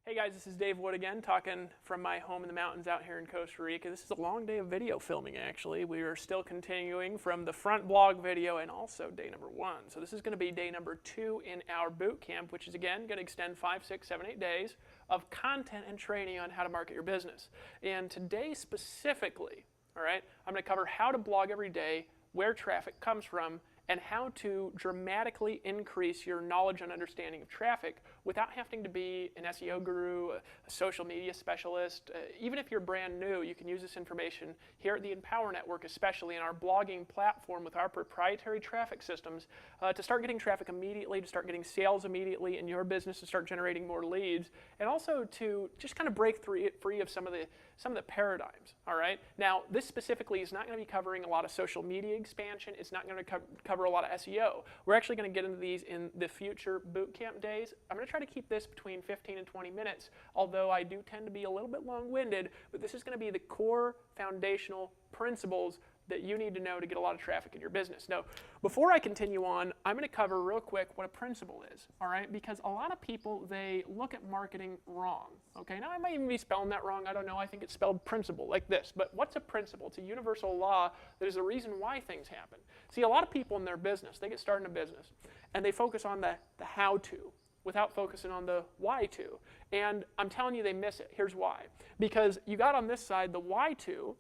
Hey guys, this is Dave Wood again, talking from my home in the mountains out here in Costa Rica. This is a long day of video filming, actually. We are still continuing from the front blog video and also day number 1. So this is going to be day number 2 in our boot camp, which is again going to extend 5, 6, 7, 8 days of content and training on how to market your business. And today specifically, all right, I'm going to cover how to blog every day, where traffic comes from, and how to dramatically increase your knowledge and understanding of traffic without having to be an SEO guru, a social media specialist. Even if you're brand new, you can use this information here at the Empower Network, especially in our blogging platform with our proprietary traffic systems, to start getting traffic immediately, to start getting sales immediately in your business, to start generating more leads, and also to just kind of break free of some of the paradigms. All right. Now, this specifically is not going to be covering a lot of social media expansion. It's not going to cover a lot of SEO. We're actually going to get into these in the future bootcamp days. I'm going to try to keep this between 15 and 20 minutes, although I do tend to be a little bit long-winded, but this is going to be the core foundational principles that you need to know to get a lot of traffic in your business. Now, before I continue on, I'm going to cover real quick what a principle is, all right? Because a lot of people, they look at marketing wrong, okay? Now, I might even be spelling that wrong. I don't know. I think it's spelled principle like this. But what's a principle? It's a universal law that is the reason why things happen. See, a lot of people in their business, they get started in a business, and they focus on the how-to without focusing on the why-to. And I'm telling you, they miss it. Here's why. Because you got on this side the why-to,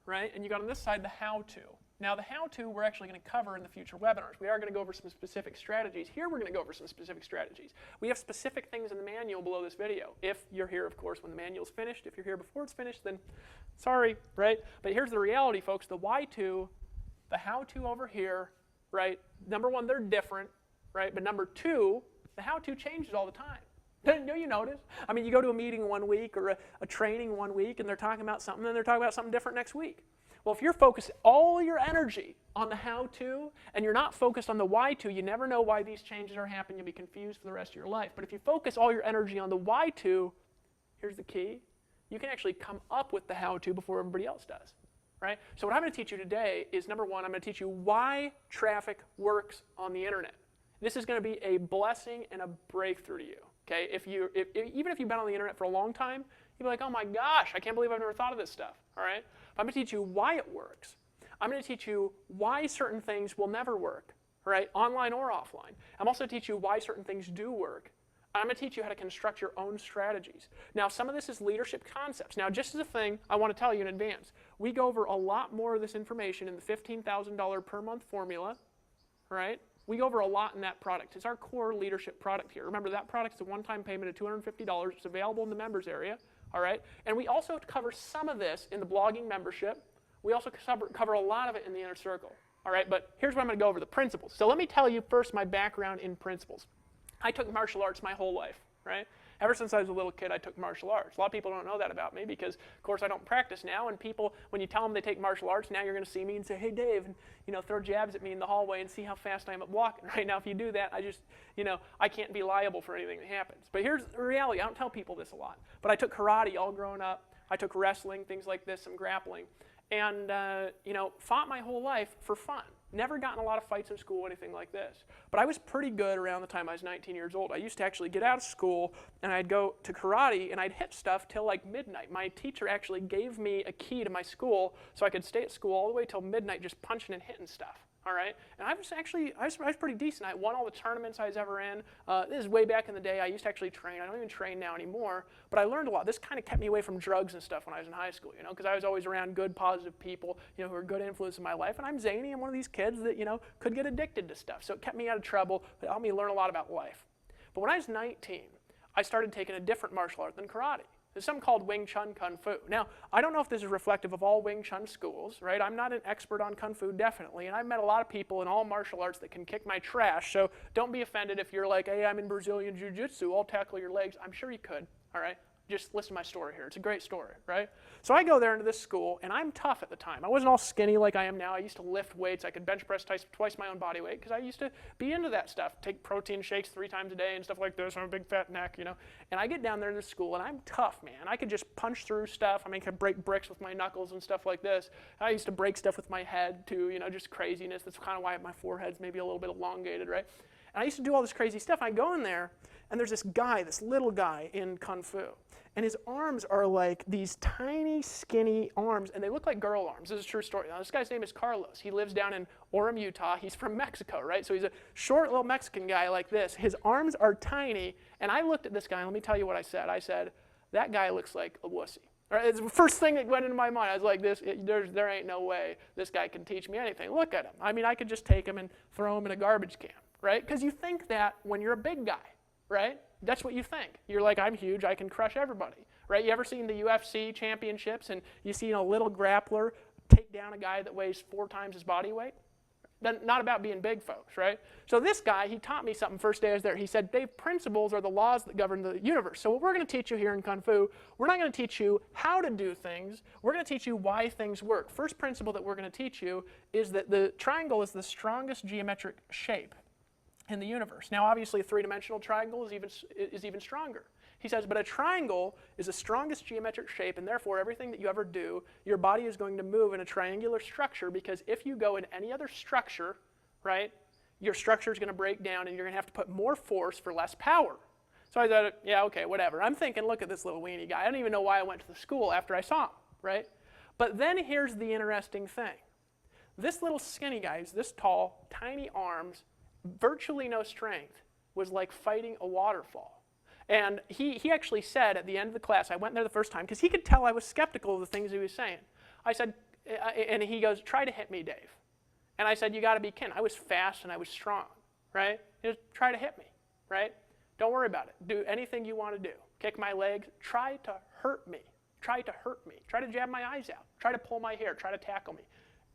right? And you got on this side the how-to. Now the how-to we're actually going to cover in the future webinars. We are going to go over some specific strategies. Here we're going to go over some specific strategies. We have specific things in the manual below this video. If you're here, of course, when the manual's finished. If you're here before it's finished, then sorry, right? But here's the reality, folks. The why-to, the how-to over here, right? Number one, they're different, right? But number two, the how-to changes all the time. Don't you notice? I mean, you go to a meeting one week or a training one week, and they're talking about something, and they're talking about something different next week. Well, if you're focused all your energy on the how-to, and you're not focused on the why-to, you never know why these changes are happening. You'll be confused for the rest of your life. But if you focus all your energy on the why-to, here's the key. You can actually come up with the how-to before everybody else does, right? So what I'm going to teach you today is, number one, I'm going to teach you why traffic works on the internet. This is going to be a blessing and a breakthrough to you. Okay, even if you've been on the internet for a long time, you'll be like, oh my gosh, I can't believe I've never thought of this stuff, all right? But I'm going to teach you why it works. I'm going to teach you why certain things will never work, all right, online or offline. I'm also going to teach you why certain things do work. I'm going to teach you how to construct your own strategies. Now, some of this is leadership concepts. Now, just as a thing, I want to tell you in advance, we go over a lot more of this information in the $15,000 per month formula, right? We go over a lot in that product. It's our core leadership product here. Remember, that product's a one-time payment of $250. It's available in the members area, all right? And we also cover some of this in the blogging membership. We also cover a lot of it in the inner circle, all right? But here's what I'm going to go over, the principles. So let me tell you first my background in principles. I took martial arts my whole life, right? Ever since I was a little kid, I took martial arts. A lot of people don't know that about me because, of course, I don't practice now. And people, when you tell them they take martial arts, now you're going to see me and say, hey, Dave, and, throw jabs at me in the hallway and see how fast I am at walking. Right now, if you do that, I can't be liable for anything that happens. But here's the reality. I don't tell people this a lot. But I took karate all growing up. I took wrestling, things like this, some grappling. And, fought my whole life for fun. Never gotten a lot of fights in school, anything like this. But I was pretty good around the time I was 19 years old. I used to actually get out of school, and I'd go to karate, and I'd hit stuff till like midnight. My teacher actually gave me a key to my school so I could stay at school all the way till midnight just punching and hitting stuff. All right, and I was pretty decent. I won all the tournaments I was ever in. This is way back in the day. I used to actually train. I don't even train now anymore, but I learned a lot. This kind of kept me away from drugs and stuff when I was in high school, because I was always around good, positive people, who were good influence in my life. And I'm zany. I'm one of these kids that, could get addicted to stuff. So it kept me out of trouble. It helped me learn a lot about life. But when I was 19, I started taking a different martial art than karate. There's something called Wing Chun Kung Fu. Now, I don't know if this is reflective of all Wing Chun schools, right? I'm not an expert on Kung Fu, definitely, and I've met a lot of people in all martial arts that can kick my trash, so don't be offended if you're like, hey, I'm in Brazilian Jiu-Jitsu, I'll tackle your legs. I'm sure you could, all right? Just listen to my story here. It's a great story, right? So I go there into this school, and I'm tough at the time. I wasn't all skinny like I am now. I used to lift weights. I could bench press twice my own body weight because I used to be into that stuff. Take protein shakes 3 times a day and stuff like this. I'm a big fat neck, And I get down there in this school, and I'm tough, man. I could just punch through stuff. I could break bricks with my knuckles and stuff like this. I used to break stuff with my head, too, just craziness. That's kind of why my forehead's maybe a little bit elongated, right? And I used to do all this crazy stuff. I go in there, and there's this guy, this little guy in Kung Fu. And his arms are like these tiny, skinny arms, and they look like girl arms. This is a true story. Now, this guy's name is Carlos. He lives down in Orem, Utah. He's from Mexico, right? So he's a short little Mexican guy like this. His arms are tiny, and I looked at this guy, and let me tell you what I said. I said, that guy looks like a wussy. Right? It's the first thing that went into my mind. I was like, there ain't no way this guy can teach me anything. Look at him. I mean, I could just take him and throw him in a garbage can, right? Because you think that when you're a big guy, right? That's what you think. You're like, I'm huge, I can crush everybody, right? You ever seen the UFC championships and you see a little grappler take down a guy that weighs 4 times his body weight? Then not about being big, folks, right? So this guy, he taught me something first day I was there. He said, Dave, principles are the laws that govern the universe. So what we're going to teach you here in Kung Fu, we're not going to teach you how to do things. We're going to teach you why things work. First principle that we're going to teach you is that the triangle is the strongest geometric shape in the universe. Now, obviously, a 3-dimensional triangle is even stronger. He says, but a triangle is the strongest geometric shape, and therefore, everything that you ever do, your body is going to move in a triangular structure, because if you go in any other structure, right, your structure is going to break down, and you're going to have to put more force for less power. So I thought, yeah, okay, whatever. I'm thinking, look at this little weenie guy. I don't even know why I went to the school after I saw him, right? But then here's the interesting thing. This little skinny guy, this tall, tiny arms, virtually no strength, was like fighting a waterfall. And he actually said at the end of the class, I went there the first time, because he could tell I was skeptical of the things he was saying. I said, and he goes, try to hit me, Dave. And I said, you got to be kidding. I was fast and I was strong, right? Just try to hit me, right? Don't worry about it. Do anything you want to do. Kick my legs. Try to hurt me. Try to hurt me. Try to jab my eyes out. Try to pull my hair. Try to tackle me.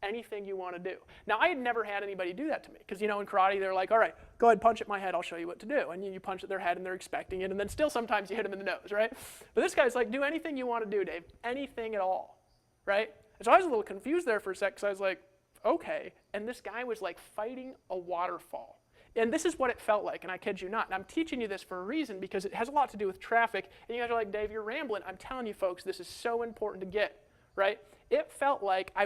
Anything you want to do. Now, I had never had anybody do that to me, because, you know, in karate, they're like, all right, go ahead, punch at my head, I'll show you what to do. And you punch at their head, and they're expecting it, and then still sometimes you hit them in the nose, right? But this guy's like, do anything you want to do, Dave. Anything at all, right? And so I was a little confused there for a sec, because I was like, okay. And this guy was like fighting a waterfall. And this is what it felt like, and I kid you not. And I'm teaching you this for a reason, because it has a lot to do with traffic. And you guys are like, Dave, you're rambling. I'm telling you, folks, this is so important to get, right? It felt like I